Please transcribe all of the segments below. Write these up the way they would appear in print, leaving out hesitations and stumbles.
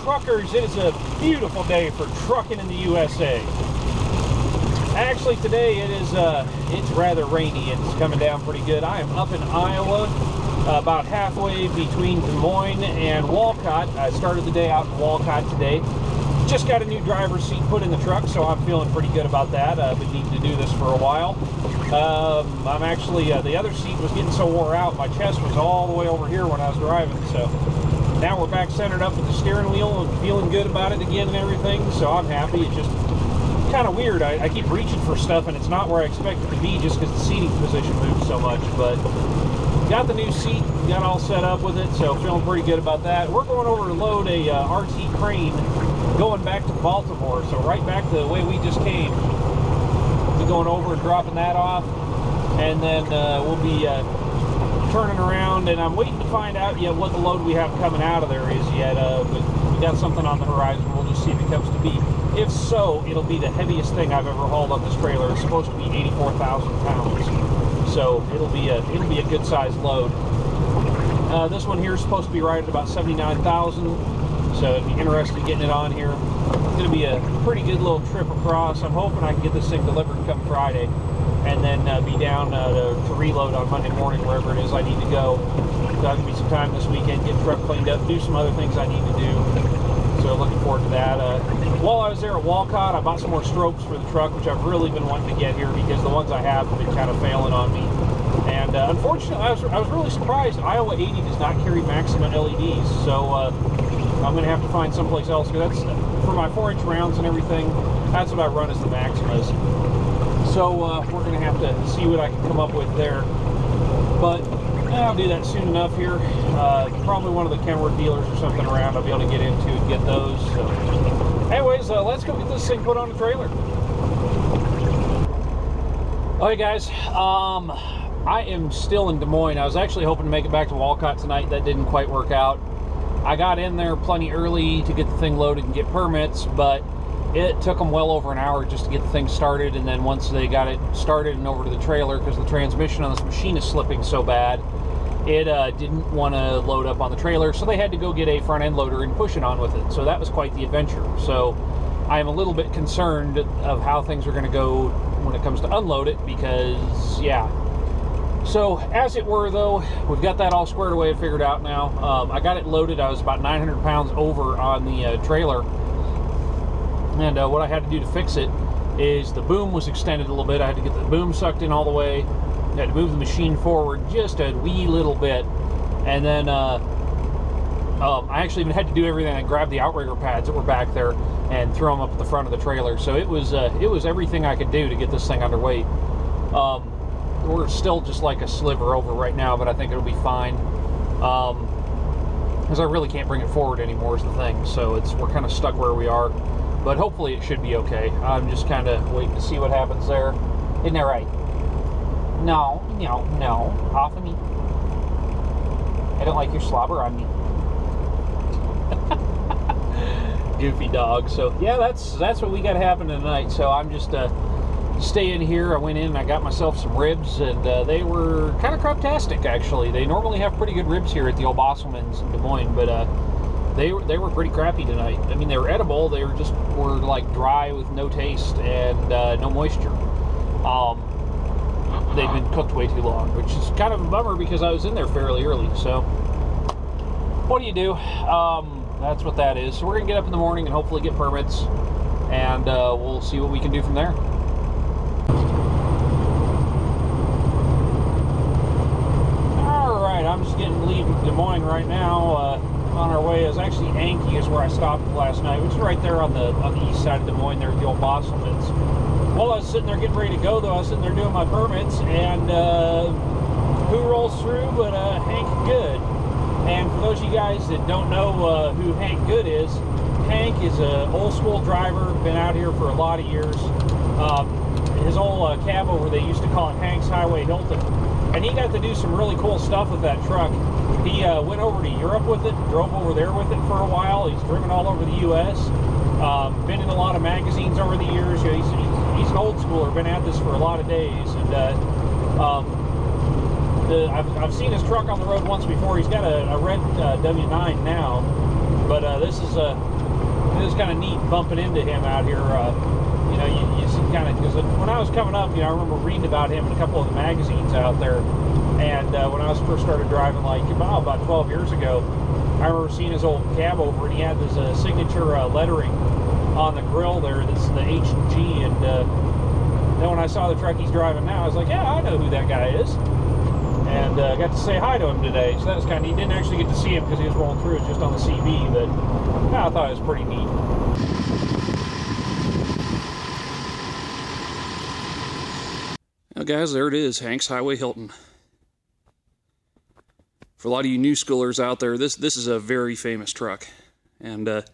truckers, it is a beautiful day for trucking in the USA. Actually, today it's rather rainy and it's coming down pretty good. I am up in Iowa, about halfway between Des Moines and Walcott. I started the day out in Walcott today. Just got a new driver's seat put in the truck, so I'm feeling pretty good about that. I've been needing to do this for a while. I'm actually, the other seat was getting so wore out, my chest was all the way over here when I was driving, so now we're back centered up with the steering wheel and feeling good about it again and everything, so I'm happy. It's just kind of weird. I keep reaching for stuff and it's not where I expect it to be just because the seating position moves so much, but got the new seat, got all set up with it, so feeling pretty good about that. We're going over to load a RT crane going back to Baltimore, so right back the way we just came. We'll be going over and dropping that off, and then we'll be turning around, and I'm waiting to find out yet what the load we have coming out of there is yet. But we got something on the horizon. We'll just see if it comes to be. If so, it'll be the heaviest thing I've ever hauled up this trailer. It's supposed to be 84,000 pounds, so it'll be a good sized load. This one here is supposed to be right at about 79,000. So it'd be interesting getting it on here. It's going to be a pretty good little trip across. I'm hoping I can get this thing delivered come Friday, and then be down to reload on Monday morning wherever it is I need to go. There'll be some time this weekend, get the truck cleaned up, do some other things I need to do. So looking forward to that. While I was there at Walcott, I bought some more strobes for the truck, which I've really been wanting to get here because the ones I have been kind of failing on me. And unfortunately, I was really surprised. Iowa 80 does not carry Maxima LEDs, so I'm going to have to find someplace else, because that's for my 4-inch rounds and everything. That's what I run as the Maximas. So we're going to have to see what I can come up with there. But I'll do that soon enough here. Probably one of the Kenworth dealers or something around I'll be able to get into and get those. So anyways, let's go get this thing put on the trailer. Okay guys, I am still in Des Moines. I was actually hoping to make it back to Walcott tonight. That didn't quite work out. I got in there plenty early to get the thing loaded and get permits, but it took them well over an hour just to get the thing started. And then once they got it started and over to the trailer, because the transmission on this machine is slipping so bad, it didn't want to load up on the trailer, so they had to go get a front end loader and push it on with it. So that was quite the adventure. So I am a little bit concerned of how things are going to go when it comes to unload it, because yeah. So as it were though, we've got that all squared away and figured out now. I got it loaded. I was about 900 pounds over on the trailer, and what I had to do to fix it is the boom was extended a little bit. I had to get the boom sucked in all the way. I had to move the machine forward just a wee little bit, and then I actually even had to do everything. I grabbed the outrigger pads that were back there and throw them up at the front of the trailer. So it was everything I could do to get this thing underweight. We're still just like a sliver over right now, but I think it'll be fine, because I really can't bring it forward anymore is the thing. So we're kind of stuck where we are, but hopefully it should be okay. I'm just kind of waiting to see what happens there. Isn't that right? No, off of me. I don't like your slobber on me. Goofy dog. So yeah, that's what we got happening tonight. So I'm just stay in here. I went in and I got myself some ribs, and they were kind of craptastic actually. They normally have pretty good ribs here at the old Bosselman's in Des Moines, but they were pretty crappy tonight. I mean, they were edible. They were like dry with no taste and no moisture. They've been cooked way too long, which is kind of a bummer because I was in there fairly early. So what do you do? That's what that is. So we're gonna get up in the morning and hopefully get permits, and we'll see what we can do from there. I'm just leaving Des Moines right now. On our way, it was actually Anki is where I stopped last night, which is right there on the east side of Des Moines, there at the old Bosselman's. While I was sitting there getting ready to go, though, I was sitting there doing my permits, and who rolls through but Hank Good. And for those of you guys that don't know who Hank Good is an old school driver, been out here for a lot of years. His old cab over, they used to call it Hank's Highway Hilton. And he got to do some really cool stuff with that truck. He went over to Europe with it, drove over there with it for a while. He's driven all over the U.S., been in a lot of magazines over the years. You know, he's an old schooler, been at this for a lot of days. And I've seen his truck on the road once before. He's got a red W9 now, but this is it was kind of neat bumping into him out here. You know, you see kind of, because when I was coming up, you know, I remember reading about him in a couple of the magazines out there. And when I was first started driving, like about 12 years ago, I remember seeing his old cab over, and he had this signature lettering on the grill there. This is the H and G, and then when I saw the truck he's driving now, I was like, yeah, I know who that guy is. And got to say hi to him today, so that was kind of neat. Didn't actually get to see him because he was rolling through. It was just on the CV, but yeah, I thought it was pretty neat. Now guys, there it is, Hanks Highway Hilton. For a lot of you new schoolers out there, this is a very famous truck, and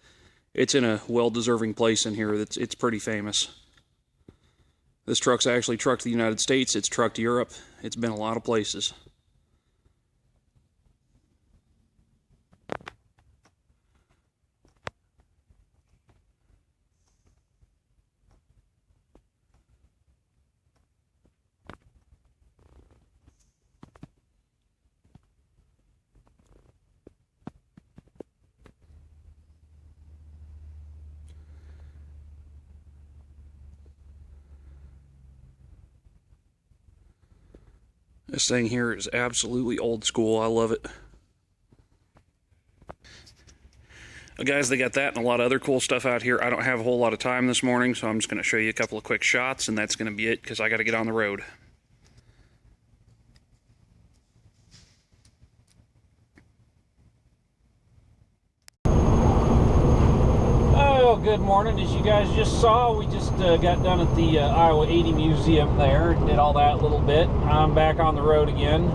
it's in a well-deserving place in here. It's pretty famous. This truck's actually trucked to the United States, it's trucked to Europe, it's been a lot of places. This thing here is absolutely old school. I love it. Well, guys, they got that and a lot of other cool stuff out here. I don't have a whole lot of time this morning, so I'm just going to show you a couple of quick shots, and that's going to be it because I got to get on the road. Good morning. As you guys just saw, we just got done at the Iowa 80 Museum there and did all that a little bit. I'm back on the road again.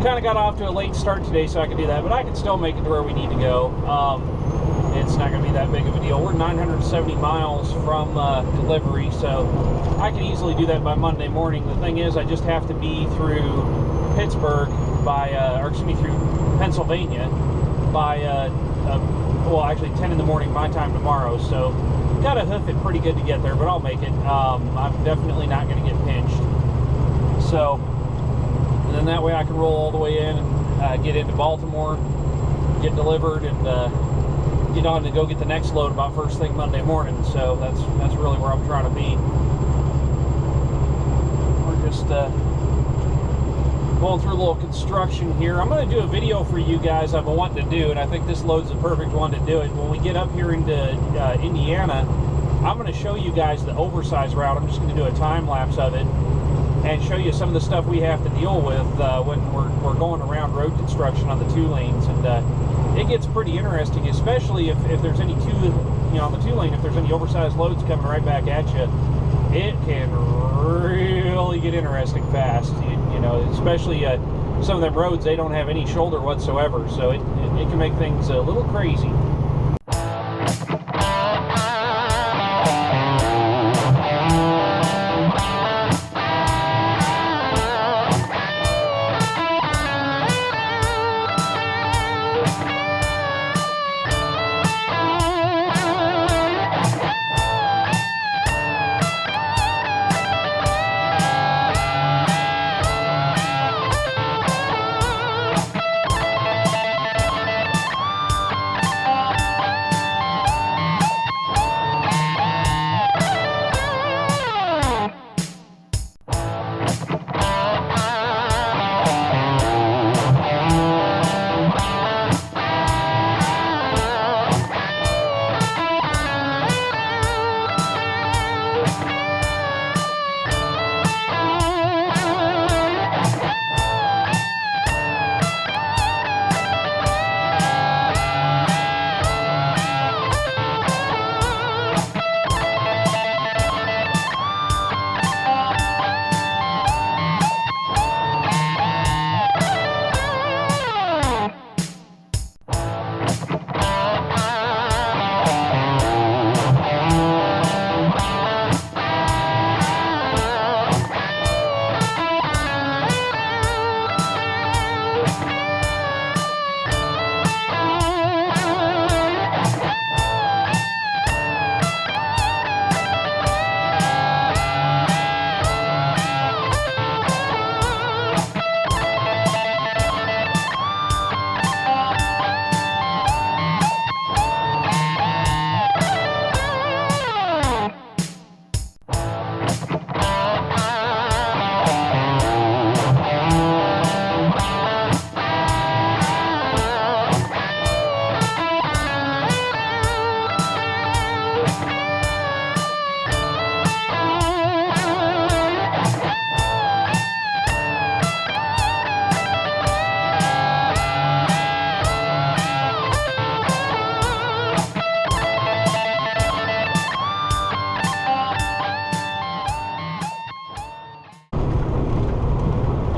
Kind of got off to a late start today, so I could do that, but I can still make it to where we need to go. It's not going to be that big of a deal. We're 970 miles from delivery, so I can easily do that by Monday morning. The thing is, I just have to be through Pittsburgh by, or excuse me, through Pennsylvania by well, actually 10 in the morning my time tomorrow, so gotta hoof it pretty good to get there, but I'll make it. I'm definitely not going to get pinched, so and then that way I can roll all the way in and get into Baltimore, get delivered, and get on to go get the next load about first thing Monday morning. So that's really where I'm trying to be. We're just going through a little construction here. I'm going to do a video for you guys I've been wanting to do, and I think this load's the perfect one to do it. When we get up here into Indiana, I'm going to show you guys the oversized route. I'm just going to do a time lapse of it and show you some of the stuff we have to deal with when we're going around road construction on the 2 lanes, and it gets pretty interesting, especially if there's any on the 2 lane, if there's any oversized loads coming right back at you. It can really get interesting fast, you know, especially some of them roads, they don't have any shoulder whatsoever, so it can make things a little crazy.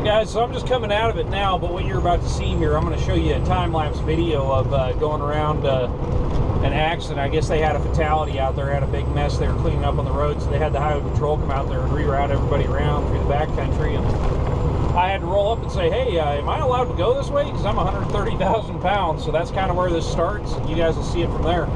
Guys, so I'm just coming out of it now, but what you're about to see here, I'm going to show you a time-lapse video of going around an accident. I guess they had a fatality out there, had a big mess they were cleaning up on the road, so they had the highway patrol come out there and reroute everybody around through the backcountry. And I had to roll up and say, hey, am I allowed to go this way? Because I'm 130,000 pounds, so that's kind of where this starts, and you guys will see it from there.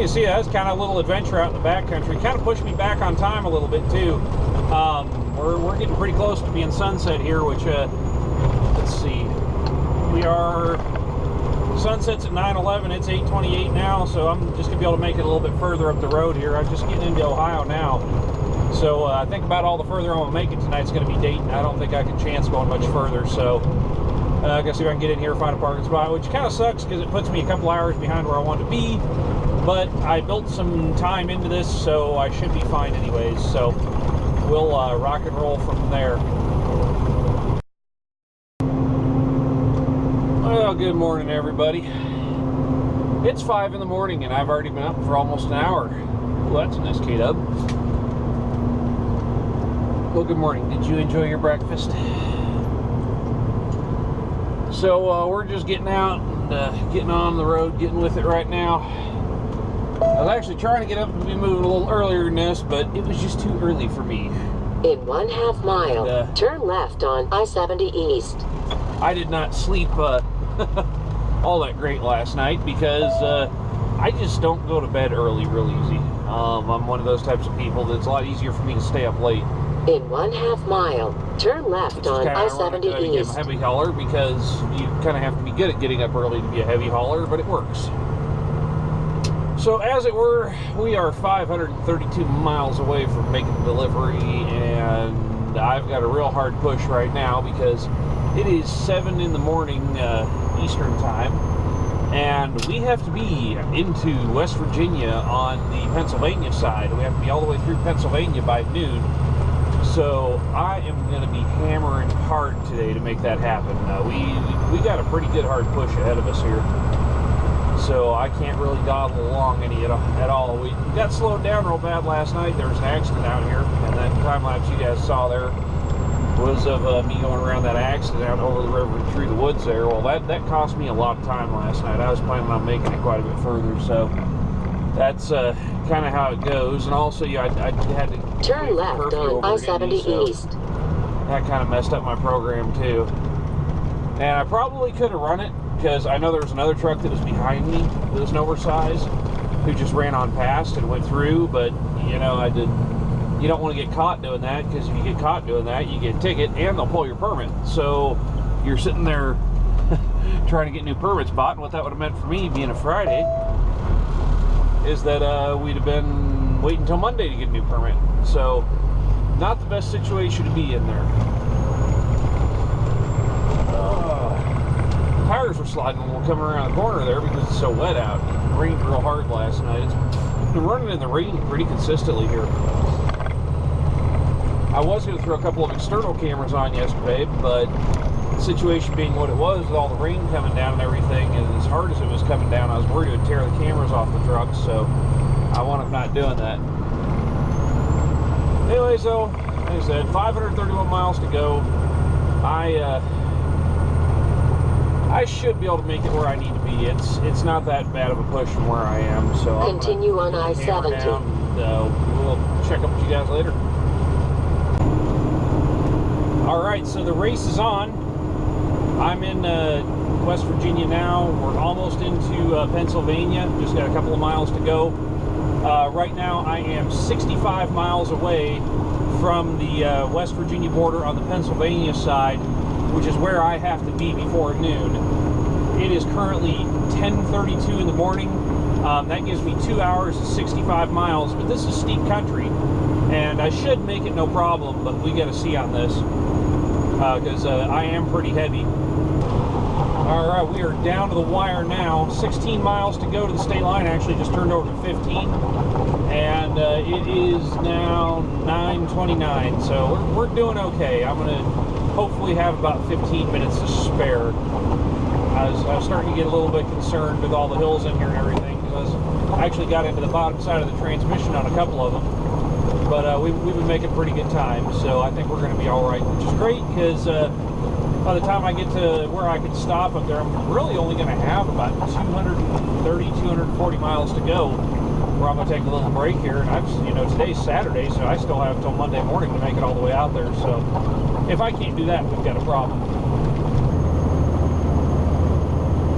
See, that was kind of a little adventure out in the backcountry. Kind of pushed me back on time a little bit too. We're getting pretty close to being sunset here, which let's see, we are sunset's at 9:11. It's 8:28 now, so I'm just gonna be able to make it a little bit further up the road here. I'm just getting into Ohio now, so I think about all the further I'm gonna make it tonight's gonna be Dayton. I don't think I can chance going much further, so I gotta see if I can get in here and find a parking spot, which kind of sucks because it puts me a couple hours behind where I want to be. But I built some time into this, so I should be fine anyways. So we'll rock and roll from there. Well, good morning, everybody. It's 5 in the morning, and I've already been up for almost an hour. Well, that's a nice K-dub. Well, good morning. Did you enjoy your breakfast? So we're just getting out and getting on the road, getting with it right now. I was actually trying to get up and be moving a little earlier than this, but it was just too early for me. In 1/2 mile, turn left on I-70 East. I did not sleep all that great last night because I just don't go to bed early real easy. I'm one of those types of people that it's a lot easier for me to stay up late. In 1/2 mile, turn left on I-70 East. I'm a heavy hauler because you kind of have to be good at getting up early to be a heavy hauler, but it works. So as it were, we are 532 miles away from making the delivery, and I've got a real hard push right now because it is 7 in the morning Eastern time, and we have to be into West Virginia on the Pennsylvania side. We have to be all the way through Pennsylvania by noon. So I am going to be hammering hard today to make that happen. We got a pretty good hard push ahead of us here. So I can't really dawdle along any at all. We got slowed down real bad last night. There was an accident out here, and that time lapse you guys saw there was of me going around that accident out over the river and through the woods there. Well, that cost me a lot of time last night. I was planning on making it quite a bit further, so that's kind of how it goes. And also, I had to turn left on I-70 East. That kind of messed up my program too. And I probably could have run it, because I know there was another truck that was behind me that was an oversized who just ran on past and went through, but you don't want to get caught doing that, because if you get caught doing that, you get a ticket and they'll pull your permit. So you're sitting there trying to get new permit spot, and what that would have meant for me being a Friday is that we'd have been waiting until Monday to get a new permit. So not the best situation to be in there. Tires were sliding when we're coming around the corner there because it's so wet out. It rained real hard last night. It's been running in the rain pretty consistently here. I was going to throw a couple of external cameras on yesterday, but the situation being what it was with all the rain coming down and everything, and as hard as it was coming down, I was worried it would tear the cameras off the truck, so I wound up not doing that. Anyways, though, like I said, 531 miles to go. I should be able to make it where I need to be. It's not that bad of a push from where I am, so I'll continue on I-70. We'll check up with you guys later. All right, so the race is on. I'm in West Virginia now. We're almost into Pennsylvania. Just got a couple of miles to go. Right now, I am 65 miles away from the West Virginia border on the Pennsylvania side, which is where I have to be before noon. It is currently 10:32 in the morning. That gives me 2 hours and 65 miles, but this is steep country, and I should make it no problem, but we got to see on this, because I am pretty heavy. All right, we are down to the wire now. 16 miles to go to the state line. Actually just turned over to 15, and it is now 9:29, so we're doing okay. I'm gonna hopefully have about 15 minutes to spare. I was starting to get a little bit concerned with all the hills in here and everything, because I actually got into the bottom side of the transmission on a couple of them, but we've been making pretty good time, so I think we're going to be all right, which is great, because by the time I get to where I can stop up there, I'm really only going to have about 230, 240 miles to go, where I'm going to take a little break here, and today's Saturday, so I still have till Monday morning to make it all the way out there, so if I can't do that, we've got a problem.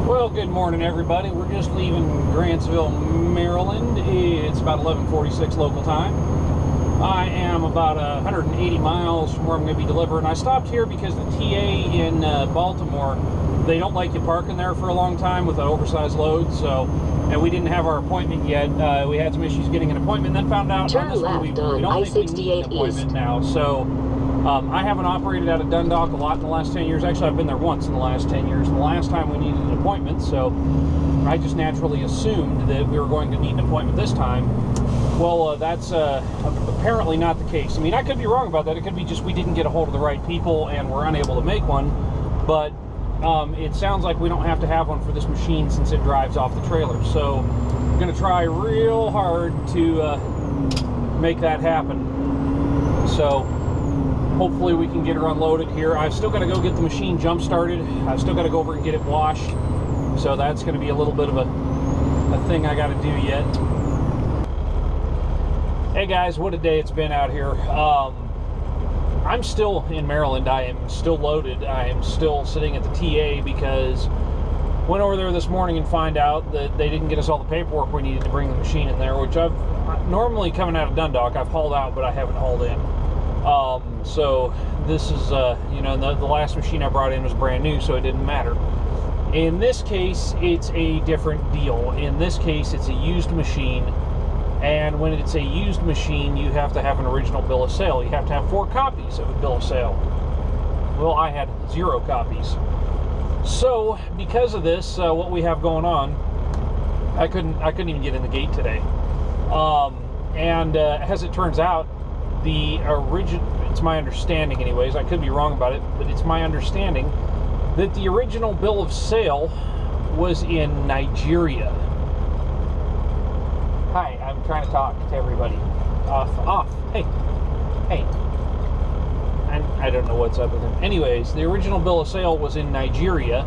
Well, good morning, everybody. We're just leaving Grantsville, Maryland. It's about 11:46 local time. I am about 180 miles from where I'm going to be delivering. I stopped here because the TA in Baltimore, they don't like you parking there for a long time with an oversized load, so, and we didn't have our appointment yet. We had some issues getting an appointment, then found out Turn on this one we don't think we need an appointment now. So I haven't operated out of Dundalk a lot in the last 10 years. Actually, I've been there once in the last 10 years, and the last time we needed an appointment, so I just naturally assumed that we were going to need an appointment this time. Well, that's apparently not the case. I mean, I could be wrong about that. It could be just we didn't get a hold of the right people and we're unable to make one, but it sounds like we don't have to have one for this machine since it drives off the trailer. So I'm going to try real hard to make that happen. So hopefully we can get her unloaded here. I've still got to go get the machine jump started. I've still got to go over and get it washed. So that's going to be a little bit of a thing I got to do yet. Hey guys, what a day it's been out here. I'm still in Maryland. I am still loaded. I am still sitting at the TA because went over there this morning and find out that they didn't get us all the paperwork we needed to bring the machine in there, which I've normally coming out of Dundalk, I've hauled out, but I haven't hauled in. So this is, the last machine I brought in was brand new, so it didn't matter. In this case, it's a different deal. In this case, it's a used machine. And when it's a used machine, you have to have an original bill of sale. You have to have 4 copies of a bill of sale. Well, I had 0 copies. So, because of this, what we have going on, I couldn't even get in the gate today. As it turns out, it's my understanding anyways, I could be wrong about it, but it's my understanding that the original bill of sale was in Nigeria. Hi, I'm trying to talk to everybody. Off. Hey. I don't know what's up with him. Anyways, the original bill of sale was in Nigeria,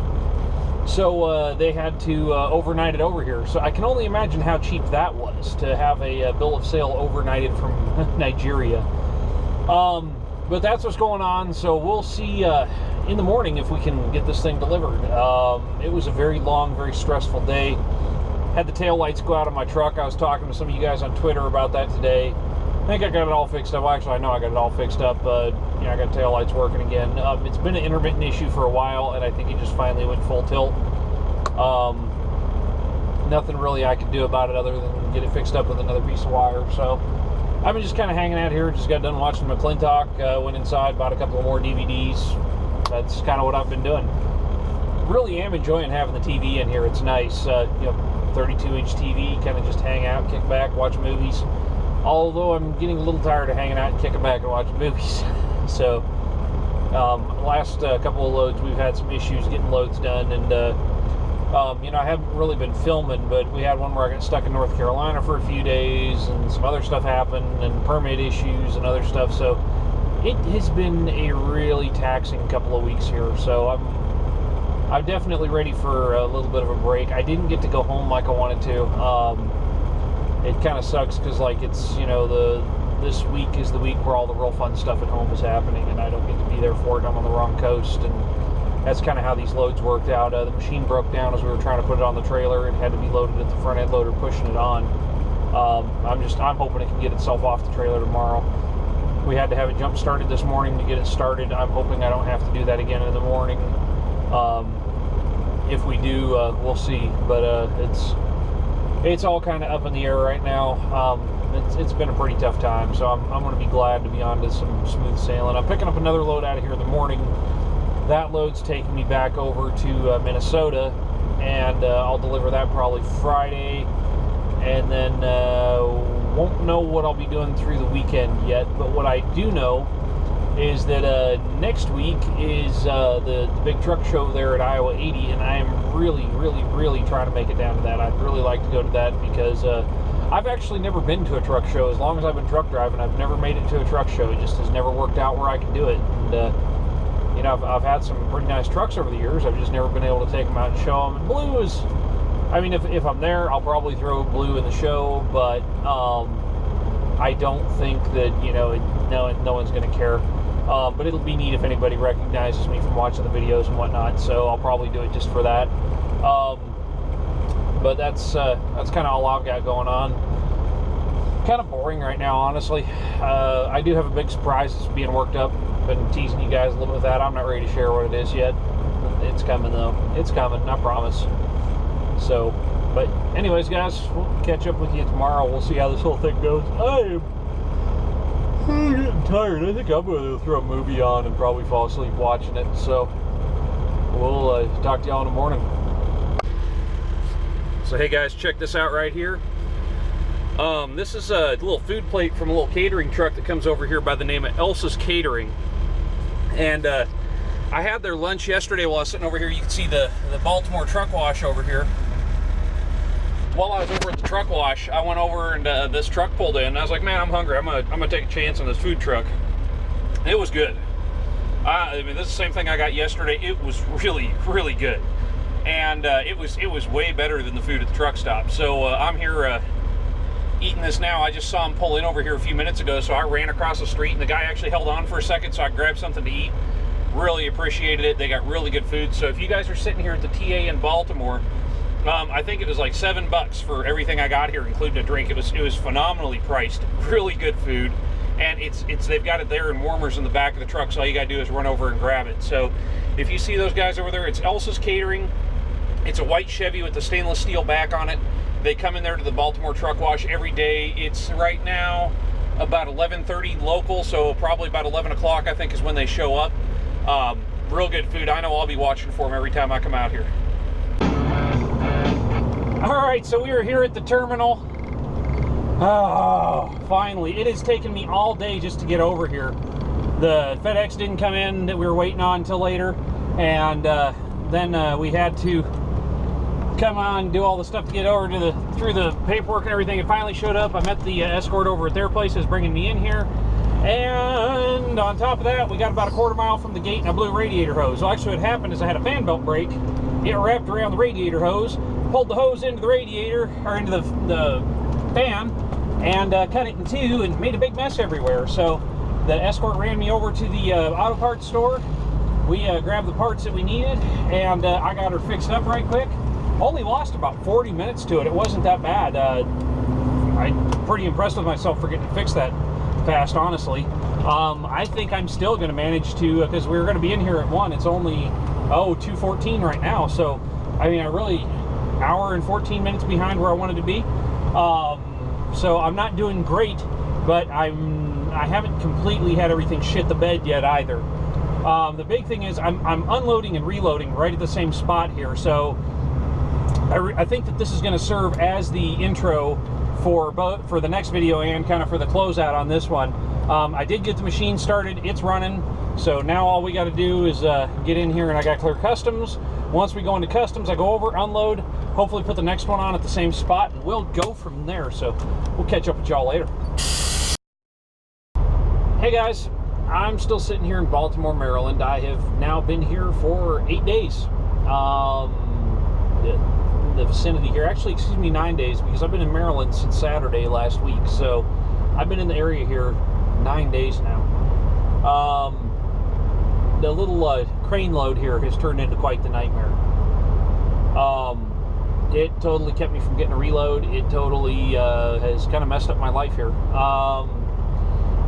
so they had to overnight it over here. So I can only imagine how cheap that was to have a bill of sale overnighted from Nigeria. But that's what's going on, so we'll see in the morning if we can get this thing delivered. It was a very long, very stressful day. Had the tail lights go out on my truck. I was talking to some of you guys on Twitter about that today. think I got it all fixed up. Well, actually, I know I got it all fixed up. Yeah, I got tail lights working again. It's been an intermittent issue for a while, and I think it just finally went full tilt. Nothing really I could do about it other than get it fixed up with another piece of wire. So I've been just kind of hanging out here. Just got done watching McClintock. Went inside, bought a couple more DVDs. That's kind of what I've been doing. Really am enjoying having the TV in here. It's nice. 32-inch TV, kind of just hang out, kick back, watch movies. Although I'm getting a little tired of hanging out and kicking back and watching movies. So, last couple of loads, we've had some issues getting loads done, and I haven't really been filming, but we had one where I got stuck in North Carolina for a few days, and some other stuff happened, and permit issues and other stuff. So, it has been a really taxing couple of weeks here. So I'm definitely ready for a little bit of a break. I didn't get to go home like I wanted to. It kind of sucks because, like, it's, this week is the week where all the real fun stuff at home is happening, and I don't get to be there for it. I'm on the wrong coast, and that's kind of how these loads worked out. The machine broke down as we were trying to put it on the trailer. It had to be loaded at the front end loader, pushing it on. I'm hoping it can get itself off the trailer tomorrow. We had to have it jump started this morning to get it started. I'm hoping I don't have to do that again in the morning. If we do, we'll see. But it's all kind of up in the air right now. It's been a pretty tough time, so I'm going to be glad to be on to some smooth sailing. I'm picking up another load out of here in the morning. That load's taking me back over to Minnesota, and I'll deliver that probably Friday, and then won't know what I'll be doing through the weekend yet. But what I do know is that next week is the big truck show there at Iowa 80, and I am really trying to make it down to that. I'd really like to go to that because I've actually never been to a truck show. As long as I've been truck driving, I've never made it to a truck show. It just has never worked out where I can do it. And I've had some pretty nice trucks over the years. I've just never been able to take them out and show them. And Blue is, I mean, if I'm there, I'll probably throw Blue in the show, but I don't think that, no one's going to care. But it'll be neat if anybody recognizes me from watching the videos and whatnot, so I'll probably do it just for that. But that's kind of all I've got going on. Kind of boring right now, honestly. I do have a big surprise that's being worked up. Been teasing you guys a little bit with that. I'm not ready to share what it is yet. It's coming, though. It's coming, I promise. So, but anyways, guys, we'll catch up with you tomorrow. We'll see how this whole thing goes. I'm getting tired. I think I'm going to throw a movie on and probably fall asleep watching it. So, we'll talk to y'all in the morning. So, hey guys, check this out right here. This is a little food plate from a little catering truck that comes over here by the name of Elsa's Catering. And I had their lunch yesterday while I was sitting over here. You can see the Baltimore truck wash over here. While I was over at the truck wash, I went over and this truck pulled in. And I was like, man, I'm hungry. I'm gonna take a chance on this food truck. It was good. I mean, this is the same thing I got yesterday. It was really good. And it was way better than the food at the truck stop. So I'm here eating this now. I just saw him pull in over here a few minutes ago, so I ran across the street, and the guy actually held on for a second so I grabbed something to eat. Really appreciated it. They got really good food. So if you guys are sitting here at the TA in Baltimore, I think it was like $7 for everything I got here, including a drink. It was phenomenally priced. Really good food, and they've got it there in warmers in the back of the truck, so all you gotta do is run over and grab it. So if you see those guys over there, it's Elsa's Catering. It's a white Chevy with the stainless steel back on it. They come in there to the Baltimore truck wash every day. It's right now about 11:30 local, so probably about 11 o'clock I think is when they show up. Real good food. I know I'll be watching for them every time I come out here. All right, so we are here at the terminal. Oh, finally. It has taken me all day just to get over here. The FedEx didn't come in that we were waiting on until later, and then we had to come on, do all the stuff to get over to through the paperwork and everything. It finally showed up. I met the escort over at their place who's bringing me in here, and on top of that, we got about a quarter mile from the gate and a blue radiator hose. So actually what happened is I had a fan belt break. It wrapped around the radiator hose, pulled the hose into the radiator, or into the fan, and cut it in two and made a big mess everywhere. So the escort ran me over to the auto parts store. We grabbed the parts that we needed, and I got her fixed up right quick. Only lost about 40 minutes to it. It wasn't that bad. I'm pretty impressed with myself for getting it fixed that fast, honestly. I think I'm still going to manage to, because we're going to be in here at 1. It's only 2:14 right now. So I mean, I really hour and 14 minutes behind where I wanted to be. So I'm not doing great, but I haven't completely had everything shit the bed yet either. The big thing is I'm unloading and reloading right at the same spot here. So I think that this is going to serve as the intro for the next video and kind of for the closeout on this one. I did get the machine started. It's running. So now all we got to do is get in here, and I got to clear customs. Once we go into customs, I go over, unload, hopefully put the next one on at the same spot, and we'll go from there. So we'll catch up with y'all later. Hey guys, I'm still sitting here in Baltimore, Maryland. I have now been here for 8 days. In the vicinity here, actually, excuse me, 9 days, because I've been in Maryland since Saturday last week. So I've been in the area here 9 days now. The little crane load here has turned into quite the nightmare. It totally kept me from getting a reload. It totally has kind of messed up my life here.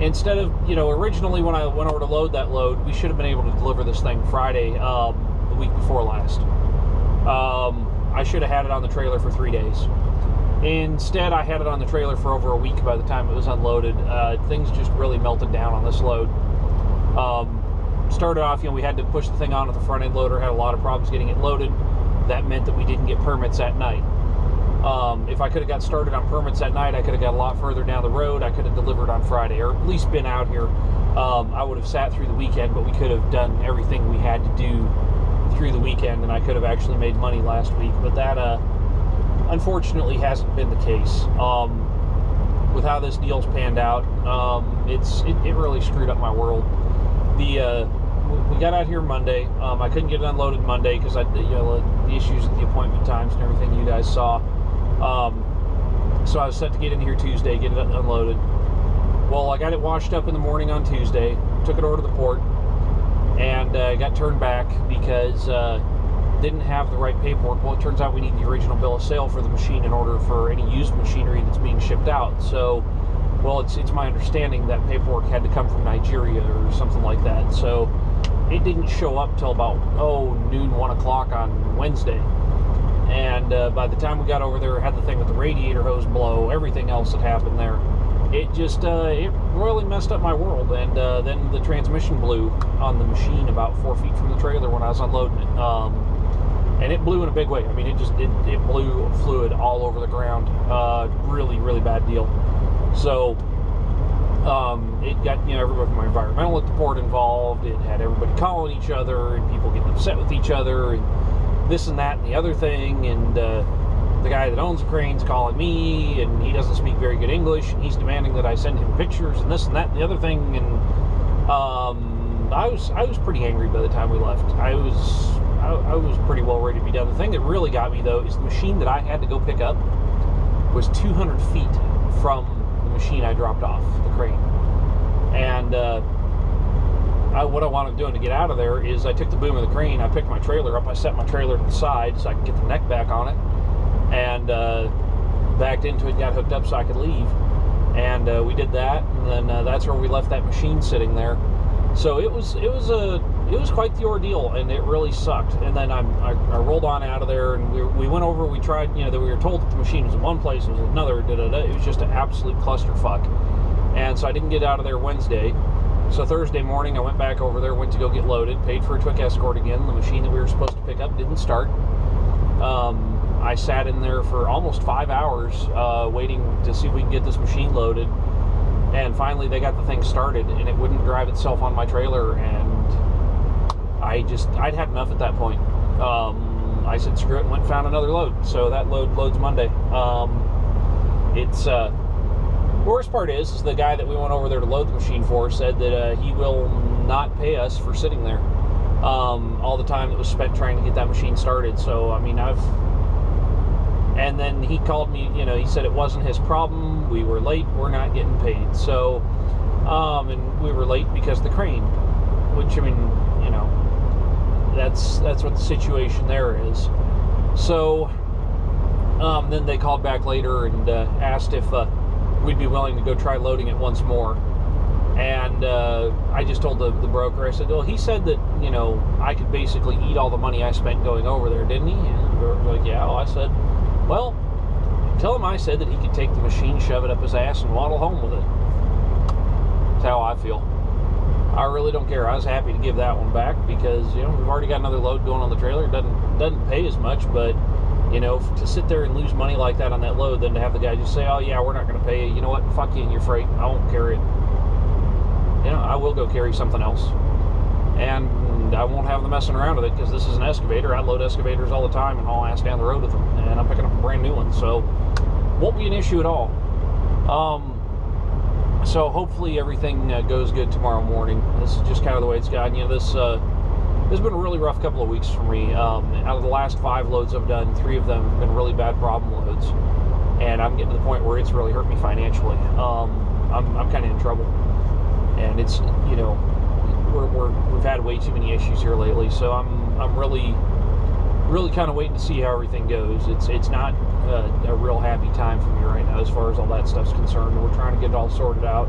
Instead of, originally when I went over to load that load, we should have been able to deliver this thing Friday, the week before last. I should have had it on the trailer for 3 days. Instead, I had it on the trailer for over a week by the time it was unloaded. Things just really melted down on this load. Started off, we had to push the thing on with the front end loader, had a lot of problems getting it loaded. That meant that we didn't get permits that night. If I could have got started on permits that night, I could have got a lot further down the road. I could have delivered on Friday, or at least been out here. I would have sat through the weekend, but we could have done everything we had to do through the weekend, and I could have actually made money last week. But that, unfortunately, hasn't been the case. With how this deal's panned out, it really screwed up my world. We got out here Monday. I couldn't get it unloaded Monday because the issues with the appointment times and everything you guys saw. So I was set to get in here Tuesday, get it unloaded. Well, I got it washed up in the morning on Tuesday, took it over to the port, and got turned back because didn't have the right paperwork. Well, it turns out we need the original bill of sale for the machine in order for any used machinery that's being shipped out. So, well, it's my understanding that paperwork had to come from Nigeria or something like that. So it didn't show up till about noon, 1 o'clock on Wednesday. And by the time we got over there, had the thing with the radiator hose blow, everything else that happened there, it just it really messed up my world. And then the transmission blew on the machine about 4 feet from the trailer when I was unloading it. And it blew in a big way. I mean, it blew fluid all over the ground. Really, really bad deal. So it got everybody from my environmental at the port involved. It had everybody calling each other and people getting upset with each other and this and that and the other thing. And the guy that owns the crane's calling me, and he doesn't speak very good English, and he's demanding that I send him pictures and this and that and the other thing. And I was pretty angry by the time we left. I was pretty well ready to be done. The thing that really got me, though, is the machine that I had to go pick up was 200 feet from the machine I dropped off, the crane. And what I wound up doing to get out of there is I took the boom of the crane, I picked my trailer up, I set my trailer to the side so I could get the neck back on it, and backed into it, got hooked up so I could leave. And we did that, and then that's where we left that machine sitting there. So it was quite the ordeal, and it really sucked. And then I rolled on out of there, and we went over. We tried, that we were told that the machine was in one place, it was another. It was just an absolute clusterfuck. And so I didn't get out of there Wednesday. So Thursday morning, I went back over there, went to go get loaded, paid for a Twik Escort again. The machine that we were supposed to pick up didn't start. I sat in there for almost 5 hours waiting to see if we can get this machine loaded. And finally, they got the thing started, and it wouldn't drive itself on my trailer, and I'd had enough at that point. I said, screw it, and went and found another load. So that load loads Monday. Worst part is the guy that we went over there to load the machine for said that he will not pay us for sitting there all the time that was spent trying to get that machine started. So, I mean, and then he called me, he said it wasn't his problem. We were late. We're not getting paid. So, and we were late because of the crane, which, I mean, that's what the situation there is. So, then they called back later and asked if we'd be willing to go try loading it once more. And I just told the broker, I said, well, he said that, you know, I could basically eat all the money I spent going over there, didn't he? And the broker was like, yeah. Well, I said, well, tell him I said that he could take the machine, shove it up his ass, and waddle home with it. That's how I feel. I really don't care. I was happy to give that one back because, you know, we've already got another load going on the trailer. It doesn't pay as much, but, you know, to sit there and lose money like that on that load, then to have the guy just say, oh, yeah, we're not going to pay you. You know what? Fuck you and your freight. I won't carry it. You know, I will go carry something else. And I won't have them messing around with it because this is an excavator. I load excavators all the time and haul ass down the road with them. And I'm picking up a brand new one. So, won't be an issue at all. So hopefully everything goes good tomorrow morning. This is just kind of the way it's gotten. You know, this has been a really rough couple of weeks for me. Out of the last 5 loads I've done, 3 of them have been really bad problem loads. And I'm getting to the point where it's really hurt me financially. I'm kind of in trouble. And it's, you know, we've had way too many issues here lately. So I'm really kind of waiting to see how everything goes. It's not a real happy time for me right now as far as all that stuff's concerned. We're trying to get it all sorted out.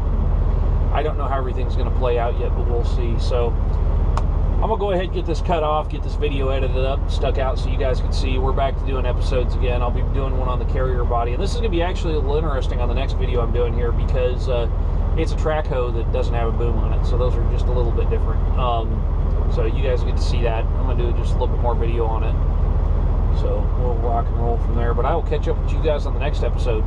I don't know how everything's going to play out yet, but we'll see. So I'm going to go ahead and get this cut off, get this video edited up, stuck out so you guys can see. We're back to doing episodes again. I'll be doing one on the carrier body. And this is going to be actually a little interesting on the next video I'm doing here because it's a track hoe that doesn't have a boom on it. So those are just a little bit different. So you guys get to see that. I'm going to do just a little bit more video on it. So we'll rock and roll from there. But I will catch up with you guys on the next episode.